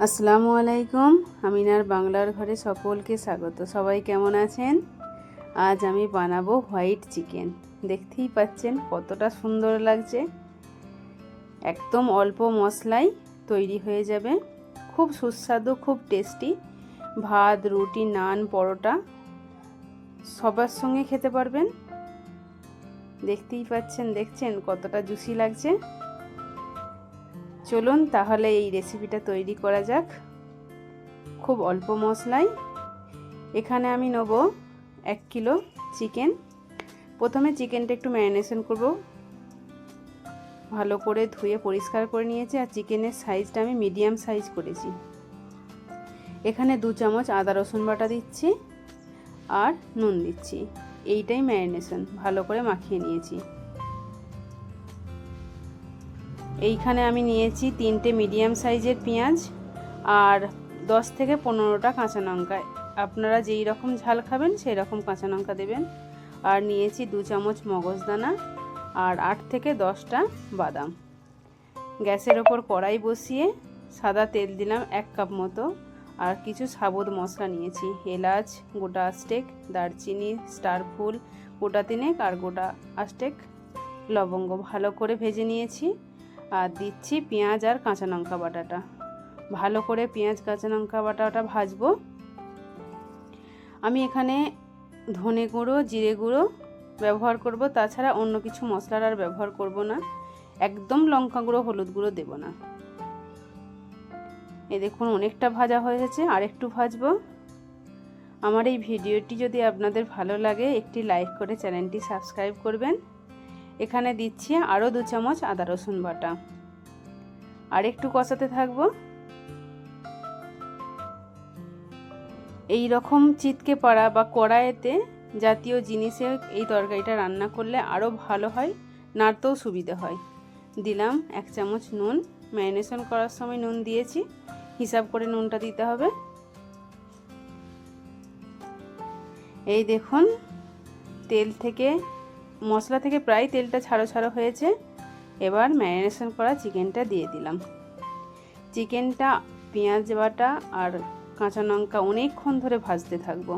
আসসালামু আলাইকুম। আমিনার বাংলার ঘরে সকলকে স্বাগত। সবাই কেমন আছেন? আজ আমি বানাবো হোয়াইট চিকেন। দেখতেই পাচ্ছেন কতটা সুন্দর লাগছে। একদম অল্প মশলায় তৈরি হয়ে যাবে, খুব সুস্বাদু, খুব টেস্টি। ভাত, রুটি, নান, পরোটা সবার সঙ্গে খেতে পারবেন। দেখতেই পাচ্ছেন, দেখছেন কতটা জুসি লাগছে। চলুন তাহলে এই রেসিপিটা তৈরি করা যাক। খুব অল্প মশলায়। এখানে আমি নেব 1 কিলো চিকেন। প্রথমে চিকেনটা একটু ম্যারিনেশন করব। ভালো করে ধুয়ে পরিষ্কার করে নিয়েছি, আর চিকেনের সাইজটা আমি মিডিয়াম সাইজ করেছি। এখানে 2 চামচ আদা রসুন বাটা দিচ্ছি আর নুন দিচ্ছি। এইটাই ম্যারিনেশন, ভালো করে মাখিয়ে নিয়েছি। এইখানে আমি নিয়েছি 3টে মিডিয়াম সাইজের পেঁয়াজ আর 10 থেকে 15টা কাঁচা লঙ্কা। আপনারা যেই রকম ঝাল খাবেন সেই রকম কাঁচা লঙ্কা দেবেন। আর নিয়েছি 2 চামচ মগজদানা আর 8 থেকে 10টা বাদাম। গ্যাসের ওপর কড়াই বসিয়ে সাদা তেল দিলাম 1 কাপ মতো, আর কিছু সাবুত মশলা নিয়েছি। এলাচ, গোটা আস্টেক, দারচিনি, স্টার ফুল গোটা 3 আর গোটা আস্টেক লবঙ্গ ভালো করে ভেজে নিয়েছি। আর দিচ্ছি পেঁয়াজ আর কাঁচা লঙ্কা বাটাটা। ভালো করে পেঁয়াজ কাঁচা লঙ্কা বাটাটা ভাজবো। আমি এখানে ধনে গুঁড়ো, জিরে গুঁড়ো ব্যবহার করব, তাছাড়া অন্য কিছু মশলার আর ব্যবহার করব না। একদম লঙ্কা গুঁড়ো, হলুদ গুঁড়ো দেব না। এই দেখুন অনেকটা ভাজা হয়েছে, আর একটু ভাজবো। আমার এই ভিডিওটি যদি আপনাদের ভালো লাগে একটি লাইক করে চ্যানেলটি সাবস্ক্রাইব করবেন। এখানে দিচ্ছি আরও 2 চামচ আদা রসুন বাটা। আর একটু কষাতে থাকবো। এই রকম চিটকে পাড়া বা কড়াইতে জাতীয় জিনিসে এই তরকারিটা রান্না করলে আরও ভালো হয়, নাড়তেও সুবিধা হয়। দিলাম 1 চামচ নুন। ম্যারিনেশন করার সময় নুন দিয়েছি, হিসাব করে নুনটা দিতে হবে। এই দেখুন তেল থেকে, মশলা থেকে প্রায় তেলটা ছাড়ো ছাড়ো হয়েছে। এবার ম্যারিনেশন করা চিকেনটা দিয়ে দিলাম। চিকেনটা পেঁয়াজ বাটা আর কাঁচা লঙ্কা অনেকক্ষণ ধরে ভাজতে থাকবো।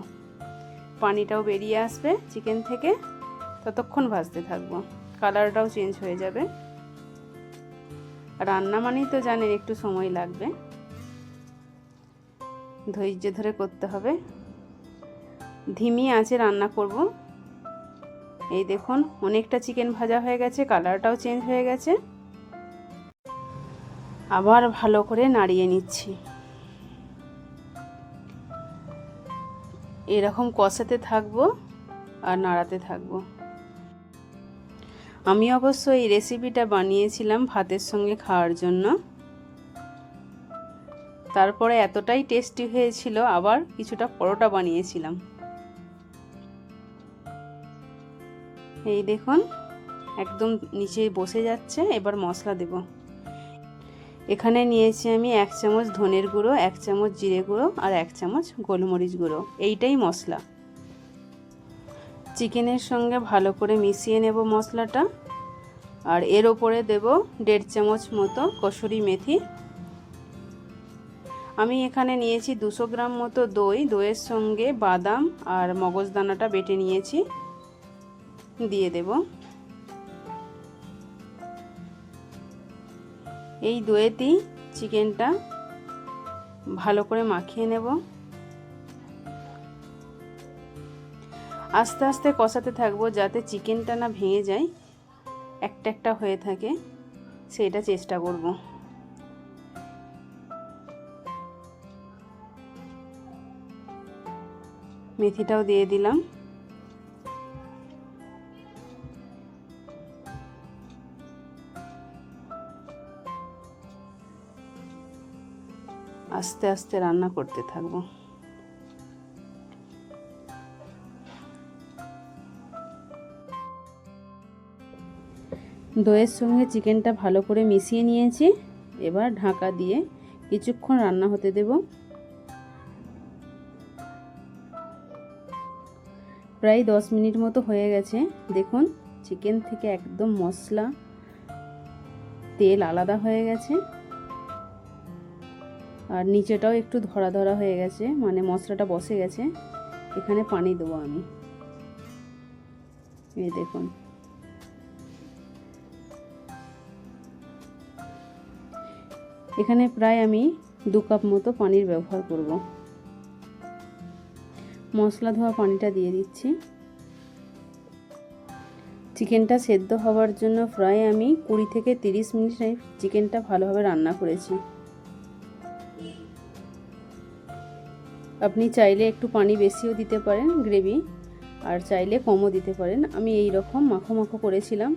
পানিটাও বেরিয়ে আসবে চিকেন থেকে, ততক্ষণ ভাজতে থাকবো। কালারটাও চেঞ্জ হয়ে যাবে। রান্না মানেই তো জানেন একটু সময় লাগবে, ধৈর্য ধরে করতে হবে। ধিমি আঁচে রান্না করব। এই দেখুন অনেকটা চিকেন ভাজা হয়ে গেছে, কালারটাও চেঞ্জ হয়ে গেছে। আবার ভালো করে নাড়িয়ে নিচ্ছি। এরকম কষাতে থাকবো আর নাড়াতে থাকবো। আমি অবশ্য এই রেসিপিটা বানিয়েছিলাম ভাতের সঙ্গে খাওয়ার জন্য। তারপরে এতটাই টেস্টি হয়েছিল, আবার কিছুটা পরোটা বানিয়েছিলাম। এই দেখুন একদম নিচে বসে যাচ্ছে। এবার মশলা দেব। এখানে নিয়েছি আমি 1 চামচ ধনের গুঁড়ো, 1 চামচ জিরে গুঁড়ো আর 1 চামচ গোলমরিচ গুঁড়ো। এইটাই মশলা। চিকেনের সঙ্গে ভালো করে মিশিয়ে নেব মশলাটা। আর এর ওপরে দেব 1.5 চামচ মতো কসুরি মেথি। আমি এখানে নিয়েছি 200 গ্রাম মতো দই। দইয়ের সঙ্গে বাদাম আর মগজদানাটা বেটে নিয়েছি, দিয়ে দেব। এই দইয়েতেই চিকেনটা ভালো করে মাখিয়ে নেব। আস্তে আস্তে কষাতে থাকবো যাতে চিকেনটা না ভেঙে যায়, একটা একটা হয়ে থাকে, সেটা চেষ্টা করব। মেথিটাও দিয়ে দিলাম। আস্তে আস্তে রান্না করতে থাকবো। দইয়ের সঙ্গে চিকেনটা ভালো করে মিশিয়ে নিয়েছি। এবার ঢাকা দিয়ে কিছুক্ষণ রান্না হতে দেব। প্রায় 10 মিনিট মতো হয়ে গেছে। দেখুন চিকেন থেকে একদম মশলা, তেল আলাদা হয়ে গেছে। আর নিচেটাও একটু ধরা ধরা হয়ে গেছে, মানে মশলাটা বসে গেছে। এখানে পানি দেবো আমি, এই দেখুন। এখানে প্রায় আমি 2 কাপ মতো পানির ব্যবহার করব। মশলা ধোয়া পানিটা দিয়ে দিচ্ছি। চিকেনটা সেদ্ধ হওয়ার জন্য প্রায় আমি 20 থেকে 30 মিনিট চিকেনটা ভালোভাবে রান্না করেছি। আপনি চাইলে একটু পানি বেশিও দিতে পারেন গ্রেভি, আর চাইলে কমও দিতে পারেন। আমি এই রকম মাখো মাখো করেছিলাম।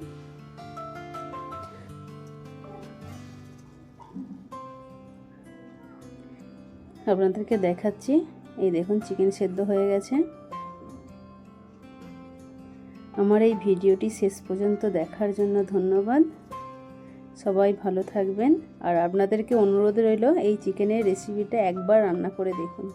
আপনাদেরকে দেখাচ্ছি, এই দেখুন চিকেন সেদ্ধ হয়ে গেছে। আমার এই ভিডিওটি শেষ পর্যন্ত দেখার জন্য ধন্যবাদ। সবাই ভালো থাকবেন, আর আপনাদেরকে অনুরোধ রইল এই চিকেনের রেসিপিটা একবার রান্না করে দেখুন।